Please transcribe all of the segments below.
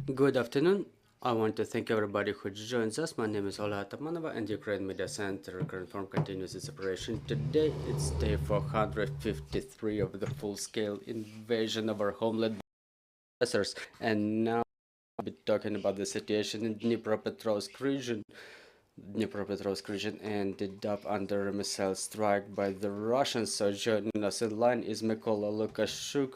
Good afternoon. I want to thank everybody who joins us. My name is Olha Atamanova, and Ukraine Media Center current form continues its operation. Today it's day 453 of the full-scale invasion of our homeland by aggressors, and now I'll be talking about the situation in Dnipropetrovsk region ended up under a missile strike by the Russians. So joining us in line is Mykola Lukashuk,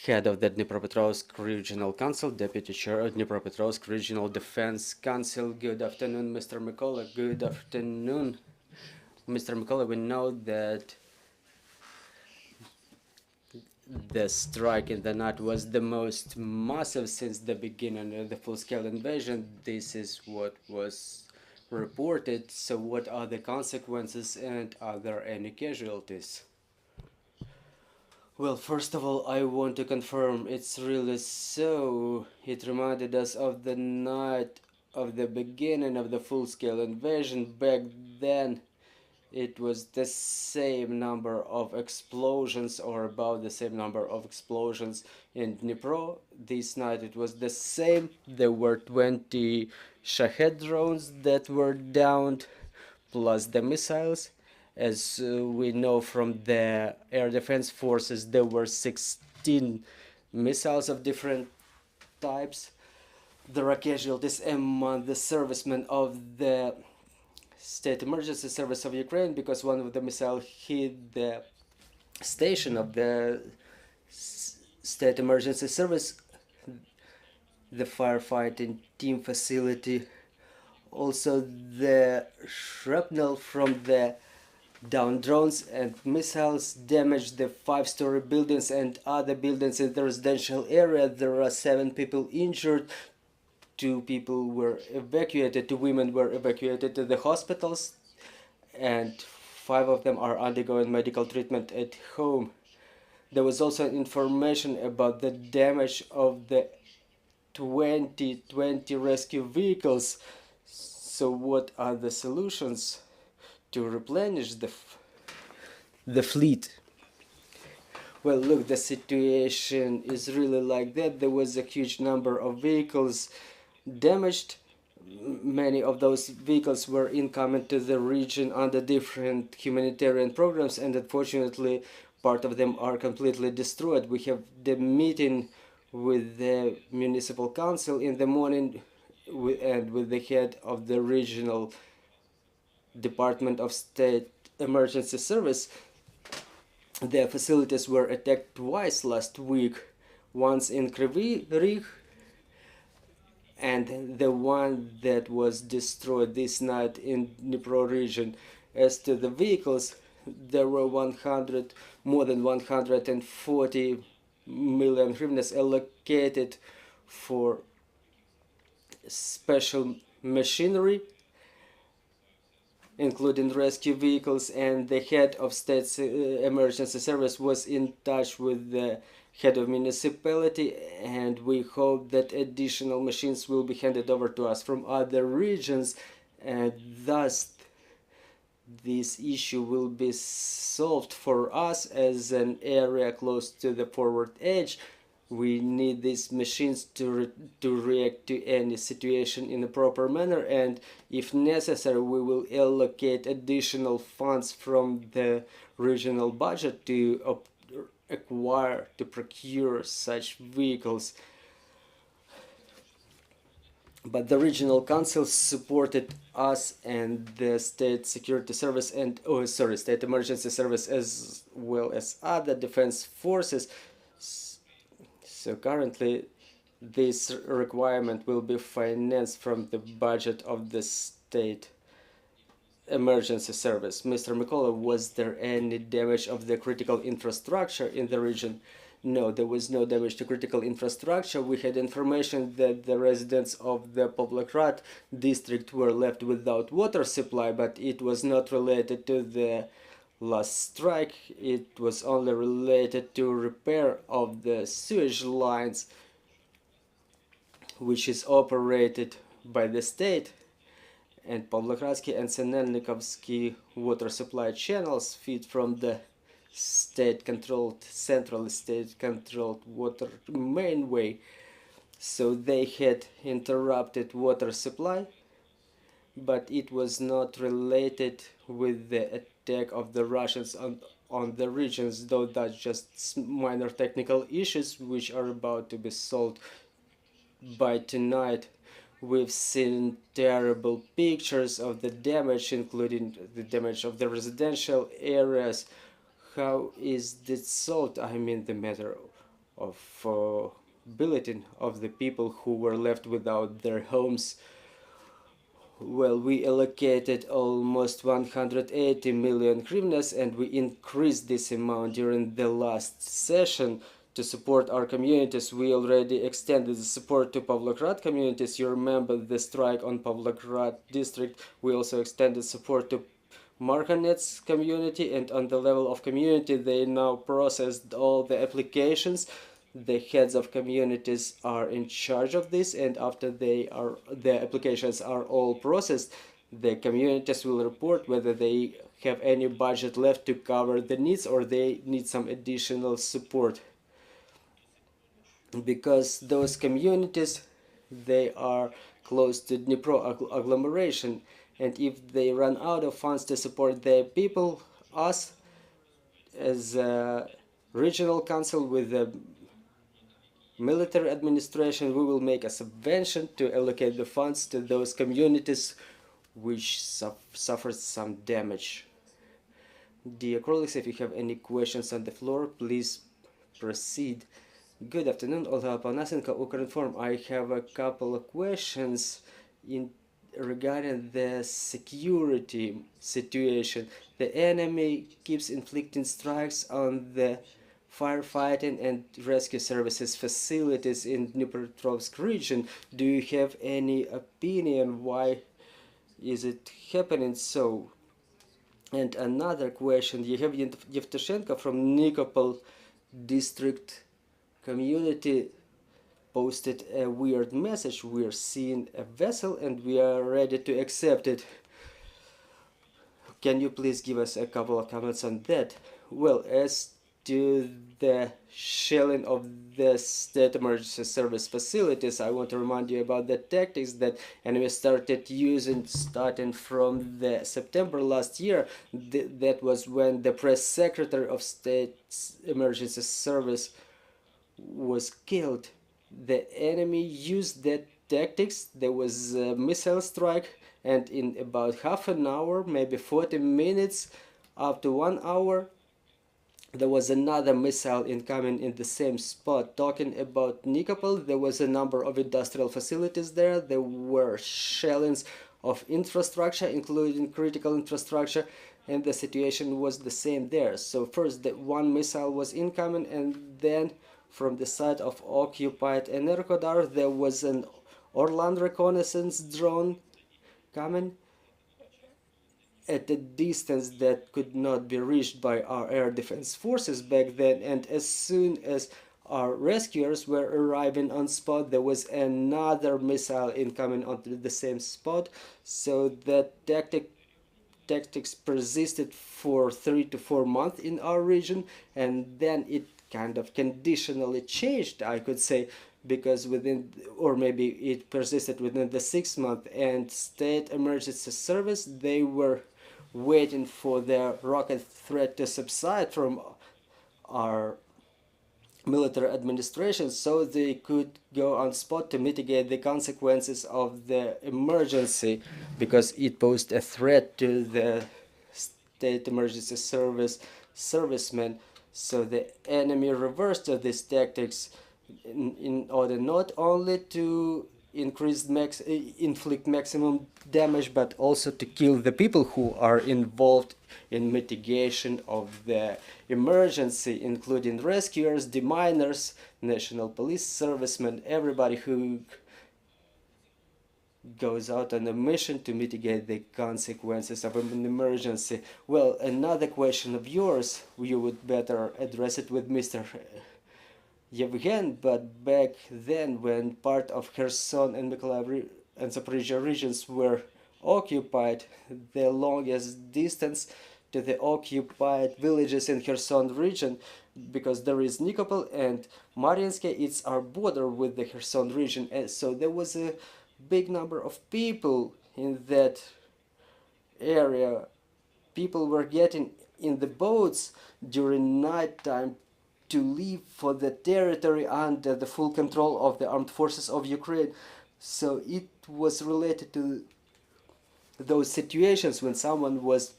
Head of the Dnipropetrovsk Regional Council, Deputy Chair of Dnipropetrovsk Regional Defense Council. Good afternoon, Mr. Mykola. Good afternoon. Mr. Mykola, we know that the strike in the night was the most massive since the beginning of the full-scale invasion. This is what was reported. So what are the consequences, and are there any casualties? Well, first of all, I want to confirm it's really so. It reminded us of the night of the beginning of the full-scale invasion. Back then, it was the same number of explosions, or about the same number of explosions in Dnipro. This night it was the same. There were 20 Shahed drones that were downed, plus the missiles. As we know from the air defense forces, there were 16 missiles of different types. There are casualties among the servicemen of the State Emergency Service of Ukraine because one of the missiles hit the station of the State Emergency Service, the firefighting team facility. Also, the shrapnel from the down drones and missiles damaged the 5-story buildings and other buildings in the residential area. There are 7 people injured. 2 people were evacuated. 2 women were evacuated to the hospitals, and 5 of them are undergoing medical treatment at home. There was also information about the damage of the 2020 rescue vehicles. So what are the solutions to replenish the fleet? Well, look, the situation is really like that. There was a huge number of vehicles damaged. Many of those vehicles were incoming to the region under different humanitarian programs, and unfortunately part of them are completely destroyed. We have the meeting with the municipal council in the morning and with the head of the regional Department of State Emergency Service. Their facilities were attacked twice last week, once in Kryvyi Rih, and the one that was destroyed this night in Dnipro region. As to the vehicles, there were more than 140 million hryvnias allocated for special machinery, including rescue vehicles, and the head of State's emergency service was in touch with the head of municipality, and we hope that additional machines will be handed over to us from other regions, and thus this issue will be solved for us as an area close to the forward edge. We need these machines to react to any situation in a proper manner, and if necessary we will allocate additional funds from the regional budget to procure such vehicles. But the regional council supported us and the state security service and state emergency service, as well as other defense forces. So currently this requirement will be financed from the budget of the state emergency service. Mr. Mykola, was there any damage of the critical infrastructure in the region? No, there was no damage to critical infrastructure. We had information that the residents of the Pavlograd district were left without water supply, but it was not related to the last strike. It was only related to repair of the sewage lines, which is operated by the state, and Pavlogradsky and Senelnikovsky water supply channels feed from the central state-controlled water mainway. So they had interrupted water supply, but it was not related with the attack of the Russians on the regions, though that's just minor technical issues which are about to be solved by tonight. We've seen terrible pictures of the damage, including the damage of the residential areas. How is this solved? I mean, the matter of billeting of the people who were left without their homes. Well, we allocated almost 180 million hryvnias, and we increased this amount during the last session to support our communities. We already extended the support to Pavlograd communities. You remember the strike on Pavlograd district. We also extended support to Marhanets community, and on the level of community, they now processed all the applications. The heads of communities are in charge of this, and after the applications are all processed, the communities will report whether they have any budget left to cover the needs or they need some additional support. Because those communities, they are close to Dnipro agglomeration, and if they run out of funds to support their people, us as a regional council with the military administration, we will make a subvention to allocate the funds to those communities which suffered some damage. Dear colleagues, if you have any questions on the floor, please proceed. Good afternoon, Olga Panasenko, Ukrinform. I have a couple of questions regarding the security situation. The enemy keeps inflicting strikes on the firefighting and rescue services facilities in Dnipropetrovsk region. Do you have any opinion why is it happening so? And another question, you have Yevtushenko from Nikopol district community posted a weird message. We're seeing a vessel and we are ready to accept it. Can you please give us a couple of comments on that? Well, as to the shelling of the state emergency service facilities, I want to remind you about the tactics that enemy started using starting from the September last year. That was when the press secretary of state emergency service was killed. The enemy used that tactics. There was a missile strike, and in about half an hour, maybe 40 minutes, up to 1 hour, there was another missile incoming in the same spot. Talking about Nikopol, there was a number of industrial facilities there. There were shellings of infrastructure, including critical infrastructure, and the situation was the same there. So first, the one missile was incoming, and then from the side of occupied Energodar, there was an Orlan reconnaissance drone coming at a distance that could not be reached by our air defense forces back then, and as soon as our rescuers were arriving on spot, there was another missile incoming onto the same spot. So that tactics persisted for 3 to 4 months in our region, and then it kind of conditionally changed, I could say, because within, or maybe it persisted within the 6 month, and state emergency service, they were waiting for the rocket threat to subside from our military administration so they could go on spot to mitigate the consequences of the emergency, because it posed a threat to the state emergency servicemen. So the enemy reversed these tactics in order not only to inflict maximum damage, but also to kill the people who are involved in mitigation of the emergency, including rescuers, deminers, national police servicemen, everybody who goes out on a mission to mitigate the consequences of an emergency. Well, another question of yours, you would better address it with Mr. Yevgen, but back then, when part of Kherson and Mykola and Zaporizhia regions were occupied, the longest distance to the occupied villages in Kherson region, because there is Nikopol and Mariinsk. It's our border with the Kherson region, and so there was a big number of people in that area. People were getting in the boats during night time to leave for the territory under the full control of the armed forces of Ukraine. So it was related to those situations when someone was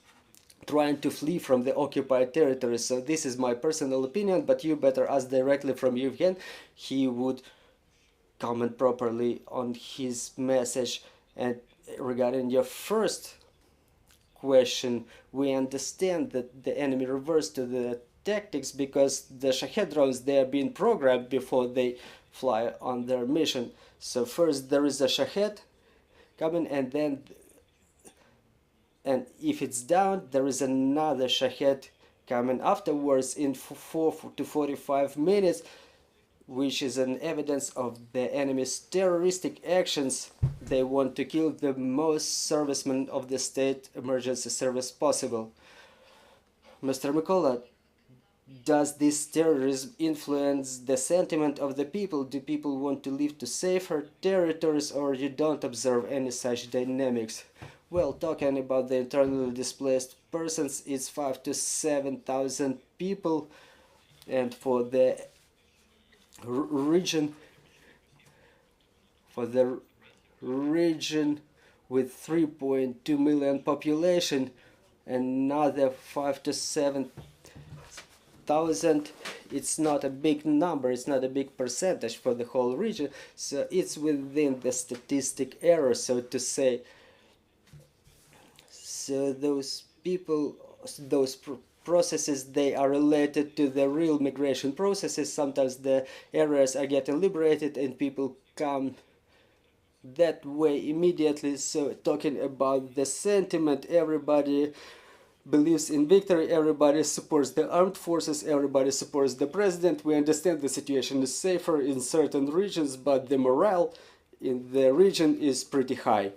trying to flee from the occupied territory. So this is my personal opinion, but you better ask directly from Yevgen. He would comment properly on his message. And regarding your first question, we understand that the enemy reversed to the tactics because the Shahed drones, they are being programmed before they fly on their mission. So first there is a Shahed coming, and then if it's down, there is another Shahed coming afterwards in 4 to 45 minutes, which is an evidence of the enemy's terroristic actions. They want to kill the most servicemen of the state emergency service possible. Mr. Mykola, does this terrorism influence the sentiment of the people? Do people want to leave to safer territories, or you don't observe any such dynamics? Well, talking about the internally displaced persons, it's 5 to 7,000 people, and for the region with 3.2 million population, another 5 to 7,000, it's not a big number, it's not a big percentage for the whole region, so it's within the statistic error, so to say. So those people, those processes, they are related to the real migration processes. Sometimes the areas are getting liberated and people come that way immediately. So talking about the sentiment, everybody believes in victory, everybody supports the armed forces, everybody supports the president. We understand the situation is safer in certain regions, but the morale in the region is pretty high.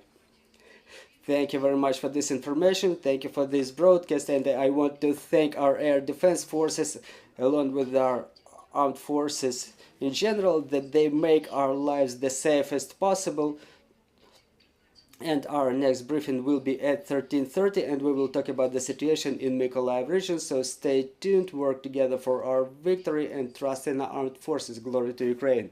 Thank you very much for this information. Thank you for this broadcast, and I want to thank our air defense forces along with our armed forces in general, that they make our lives the safest possible. And our next briefing will be at 13:30, and we will talk about the situation in Mykola region. So stay tuned, work together for our victory, and trust in our armed forces. Glory to Ukraine.